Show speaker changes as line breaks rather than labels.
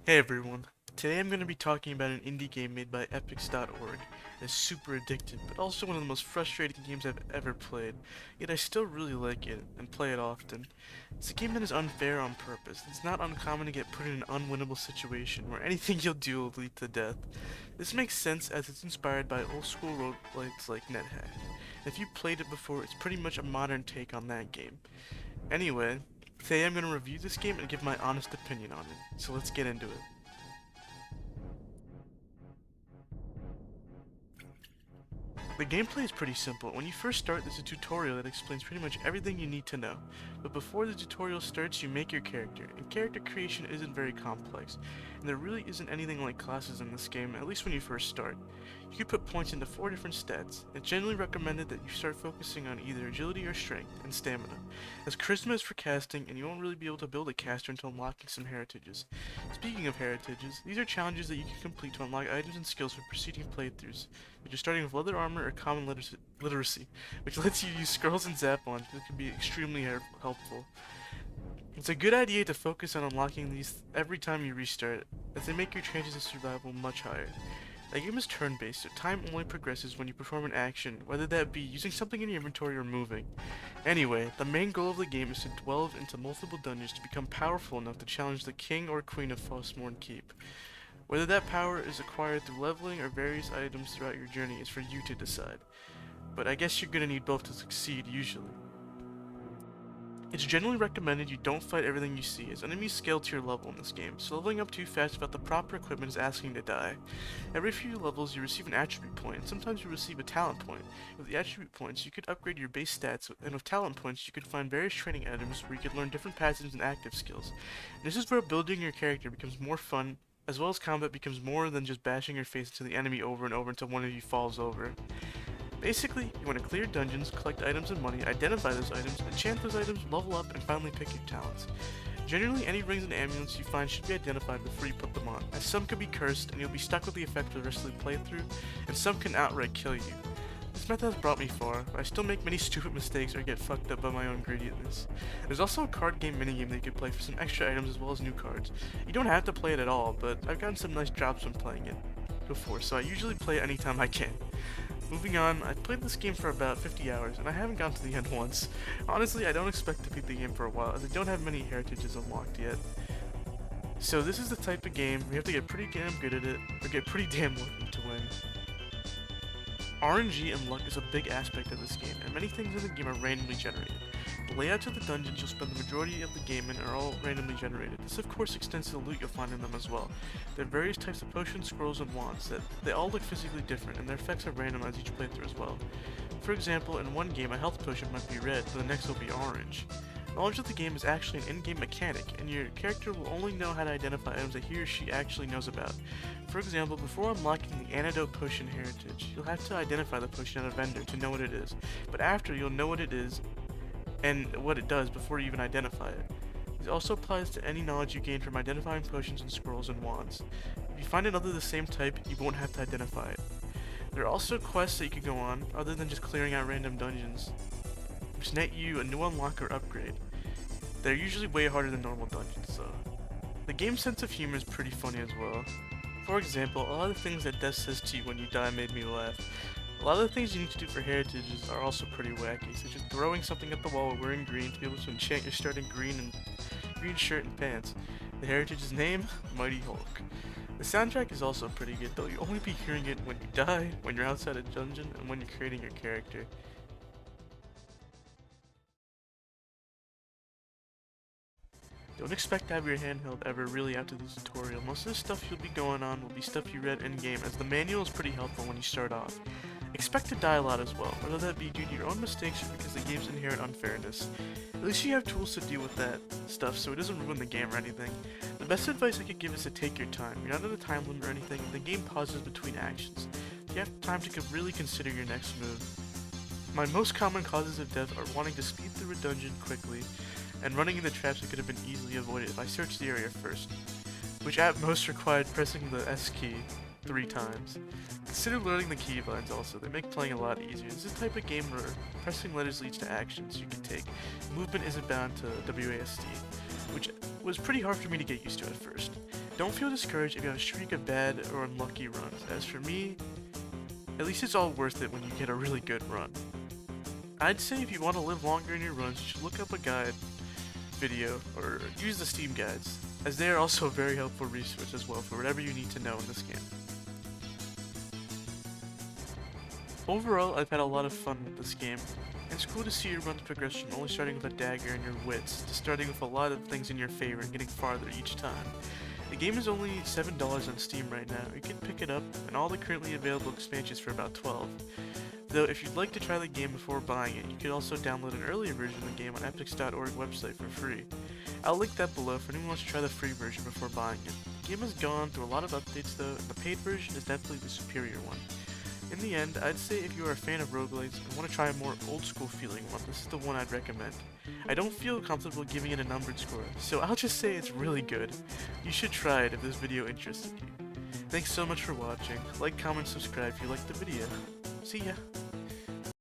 Hey everyone, today I'm going to be talking about an indie game made by Epix.org. It's super addictive, but also one of the most frustrating games I've ever played, yet I still really like it and play it often. It's a game that is unfair on purpose. It's not uncommon to get put in an unwinnable situation where anything you'll do will lead to death. This makes sense as it's inspired by old school roguelikes like NetHack. If you played it before, it's pretty much a modern take on that game. Anyway, today I'm going to review this game and give my honest opinion on it, so let's get into it. The gameplay is pretty simple. When you first start, there's a tutorial that explains pretty much everything you need to know. But before the tutorial starts, you make your character, and character creation isn't very complex, and there really isn't anything like classes in this game, at least when you first start. You can put points into 4 different stats. It's generally recommended that you start focusing on either agility or strength, and stamina, as charisma is for casting, and you won't really be able to build a caster until unlocking some heritages. Speaking of heritages, these are challenges that you can complete to unlock items and skills for preceding playthroughs, which are starting with leather armor or common literacy, which lets you use scrolls and zap-ons, which can be extremely helpful. It's a good idea to focus on unlocking these every time you restart, as they make your chances of survival much higher. The game is turn-based, so time only progresses when you perform an action, whether that be using something in your inventory or moving. Anyway, the main goal of the game is to delve into multiple dungeons to become powerful enough to challenge the king or queen of Frostmourne Keep. Whether that power is acquired through leveling or various items throughout your journey is for you to decide. But I guess you're gonna need both to succeed usually. It's generally recommended you don't fight everything you see, as enemies scale to your level in this game, so leveling up too fast without the proper equipment is asking to die. Every few levels you receive an attribute point, and sometimes you receive a talent point. With the attribute points, you could upgrade your base stats, and with talent points, you could find various training items where you could learn different passives and active skills. And this is where building your character becomes more fun, as well as combat becomes more than just bashing your face into the enemy over and over until one of you falls over. Basically, you want to clear dungeons, collect items and money, identify those items, enchant those items, level up, and finally pick your talents. Generally, any rings and amulets you find should be identified before you put them on, as some can be cursed and you'll be stuck with the effect for the rest of the playthrough, and some can outright kill you. This method has brought me far, but I still make many stupid mistakes or get fucked up by my own greediness. There's also a card game minigame that you can play for some extra items as well as new cards. You don't have to play it at all, but I've gotten some nice drops when playing it before, so I usually play it anytime I can. Moving on, I've played this game for about 50 hours, and I haven't gotten to the end once. Honestly, I don't expect to beat the game for a while, as I don't have many heritages unlocked yet. So this is the type of game where you have to get pretty damn good at it, or get pretty damn lucky to win. RNG and luck is a big aspect of this game, and many things in the game are randomly generated. The layouts of the dungeons you'll spend the majority of the game in are all randomly generated. This of course extends to the loot you'll find in them as well. There are various types of potions, scrolls, and wands that they all look physically different, and their effects are randomized each playthrough as well. For example, in one game a health potion might be red, but the next will be orange. Knowledge of the game is actually an in-game mechanic, and your character will only know how to identify items that he or she actually knows about. For example, before unlocking the Antidote Potion Heritage, you'll have to identify the potion at a vendor to know what it is, but after you'll know what it is and what it does before you even identify it. This also applies to any knowledge you gain from identifying potions and scrolls and wands. If you find another the same type, you won't have to identify it. There are also quests that you can go on, other than just clearing out random dungeons, which net you a new unlock or upgrade. They're usually way harder than normal dungeons though. The game's sense of humor is pretty funny as well. For example, a lot of the things that Death says to you when you die made me laugh. A lot of the things you need to do for heritages are also pretty wacky, such as throwing something at the wall while wearing green to be able to enchant your starting green shirt and pants. The heritage's name? Mighty Hulk. The soundtrack is also pretty good, though you'll only be hearing it when you die, when you're outside a dungeon, and when you're creating your character. Don't expect to have your handheld ever really after this tutorial. Most of the stuff you'll be going on will be stuff you read in-game, as the manual is pretty helpful when you start off. Expect to die a lot as well, whether that be due to your own mistakes or because the game's inherent unfairness. At least you have tools to deal with that stuff so it doesn't ruin the game or anything. The best advice I could give is to take your time. You're not at a time limit or anything, the game pauses between actions. You have time to really consider your next move. My most common causes of death are wanting to speed through a dungeon quickly, and running into traps that could have been easily avoided if I searched the area first, which at most required pressing the S key 3 times. Consider learning the keybinds also, they make playing a lot easier. This is the type of game where pressing letters leads to actions you can take. Movement isn't bound to WASD, which was pretty hard for me to get used to at first. Don't feel discouraged if you have a streak of bad or unlucky runs. As for me, at least it's all worth it when you get a really good run. I'd say if you want to live longer in your runs, you should look up a guide video or use the Steam guides, as they are also a very helpful resource as well for whatever you need to know in this game. Overall, I've had a lot of fun with this game. It's cool to see your run's progression, only starting with a dagger and your wits, to starting with a lot of things in your favor and getting farther each time. The game is only $7 on Steam right now. You can pick it up, and all the currently available expansions for about $12. Though if you'd like to try the game before buying it, you could also download an earlier version of the game on Epix.org website for free. I'll link that below for anyone who wants to try the free version before buying it. The game has gone through a lot of updates though, and the paid version is definitely the superior one. In the end, I'd say if you are a fan of roguelites and want to try a more old school feeling one, this is the one I'd recommend. I don't feel comfortable giving it a numbered score, so I'll just say it's really good. You should try it if this video interested you. Thanks so much for watching. Like, comment, subscribe if you liked the video. See ya!